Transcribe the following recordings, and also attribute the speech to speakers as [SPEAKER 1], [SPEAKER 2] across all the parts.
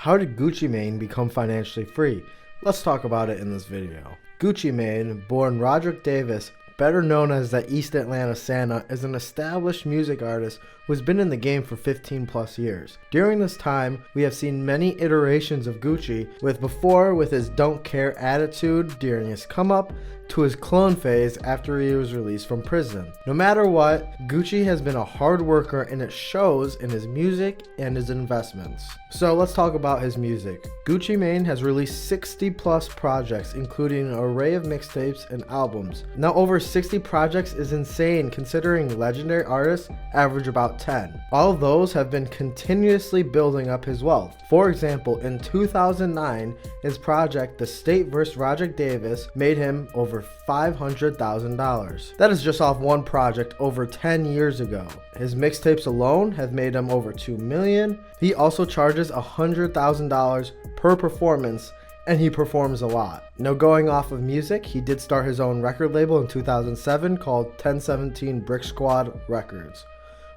[SPEAKER 1] How did Gucci Mane become financially free? Let's talk about it in this video. Gucci Mane, born Roderick Davis, better known as the East Atlanta Santa, is an established music artist who has been in the game for 15 plus years. During this time, we have seen many iterations of Gucci, with his don't care attitude during his come up, to his clone phase after he was released from prison. No matter what, Gucci has been a hard worker, and it shows in his music and his investments. So let's talk about his music. Gucci Mane has released 60 plus projects, including an array of mixtapes and albums. Now over 60 projects is insane considering legendary artists average about 10. All of those have been continuously building up his wealth. For example, in 2009, his project The State vs. Roderick Davis made him over $500,000. That is just off one project over 10 years ago. His mixtapes alone have made him over $2 million. He also charges $100,000 per performance, and he performs a lot. Now going off of music, he did start his own record label in 2007 called 1017 Brick Squad Records.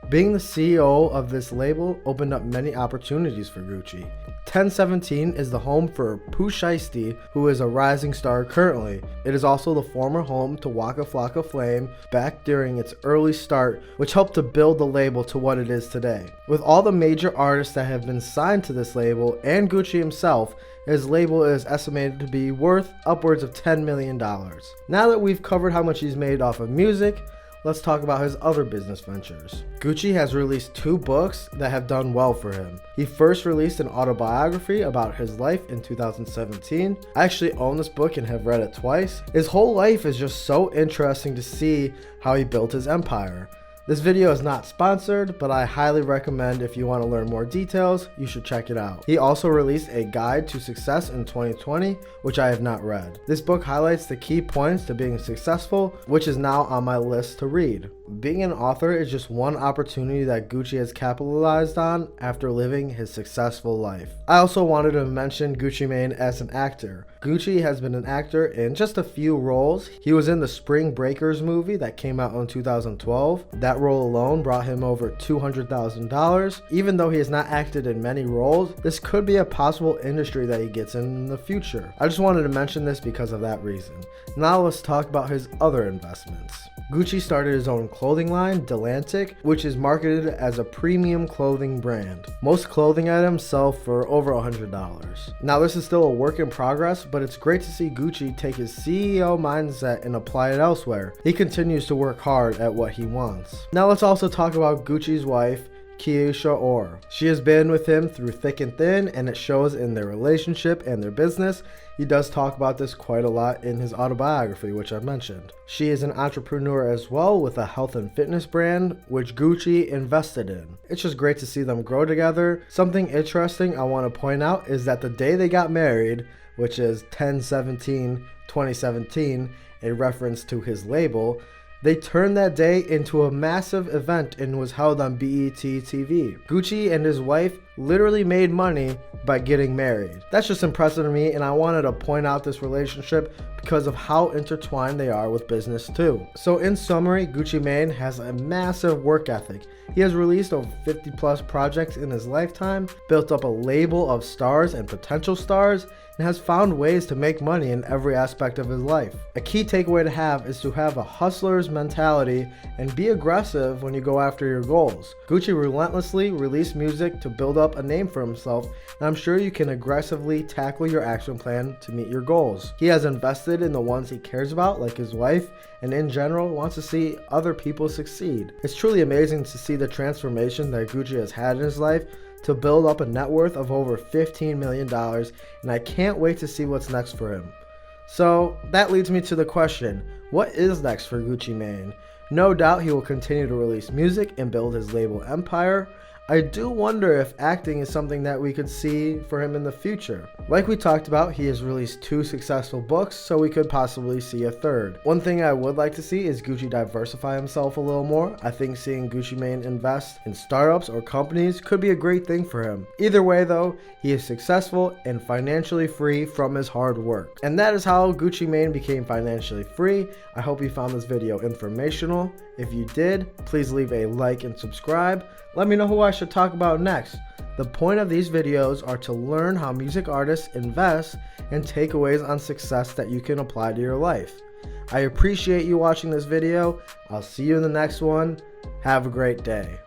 [SPEAKER 1] Being the CEO of this label opened up many opportunities for Gucci. 1017 is the home for Pooh Shiesty, who is a rising star currently. It is also the former home to Waka Flocka Flame back during its early start, which helped to build the label to what it is today. With all the major artists that have been signed to this label and Gucci himself, his label is estimated to be worth upwards of $10 million. Now that we've covered how much he's made off of music, let's talk about his other business ventures. Gucci has released 2 books that have done well for him. He first released an autobiography about his life in 2017. I actually own this book and have read it twice. His whole life is just so interesting to see how he built his empire. This video is not sponsored, but I highly recommend if you want to learn more details, you should check it out. He also released a guide to success in 2020, which I have not read. This book highlights the key points to being successful, which is now on my list to read. Being an author is just one opportunity that Gucci has capitalized on after living his successful life. I also wanted to mention Gucci Mane as an actor. Gucci has been an actor in just a few roles. He was in the Spring Breakers movie that came out in 2012. That role alone brought him over $200,000. Even though he has not acted in many roles, this could be a possible industry that he gets in the future. I just wanted to mention this because of that reason. Now let's talk about his other investments. Gucci started his own clothing line, Delantic, which is marketed as a premium clothing brand. Most clothing items sell for over $100. Now this is still a work in progress, but it's great to see Gucci take his CEO mindset and apply it elsewhere. He continues to work hard at what he wants. Now let's also talk about Gucci's wife, Keisha Orr. She has been with him through thick and thin, and it shows in their relationship and their business. He does talk about this quite a lot in his autobiography, which I mentioned. She is an entrepreneur as well with a health and fitness brand, which Gucci invested in. It's just great to see them grow together. Something interesting I want to point out is that the day they got married, which is 10/17/2017, a reference to his label, they turned that day into a massive event and was held on BET TV. Gucci and his wife literally made money by getting married. That's just impressive to me, and I wanted to point out this relationship because of how intertwined they are with business too. So in summary, Gucci Mane has a massive work ethic. He has released over 50 plus projects in his lifetime, built up a label of stars and potential stars, and has found ways to make money in every aspect of his life. A key takeaway to have is to have a hustler's mentality and be aggressive when you go after your goals. Gucci relentlessly released music to build up a name for himself, and I'm sure you can aggressively tackle your action plan to meet your goals. He has invested in the ones he cares about, like his wife, and in general wants to see other people succeed. It's truly amazing to see the transformation that Gucci has had in his life to build up a net worth of over $15 million, and I can't wait to see what's next for him. So that leads me to the question, what is next for Gucci Mane? No doubt he will continue to release music and build his label empire. I do wonder if acting is something that we could see for him in the future. Like we talked about, he has released 2 successful books, so we could possibly see a third. One thing I would like to see is Gucci diversify himself a little more. I think seeing Gucci Mane invest in startups or companies could be a great thing for him. Either way though, he is successful and financially free from his hard work. And that is how Gucci Mane became financially free. I hope you found this video informational. If you did, please leave a like and subscribe. Let me know who I should talk about next. The point of these videos are to learn how music artists invest and takeaways on success that you can apply to your life. I appreciate you watching this video. I'll see you in the next one. Have a great day.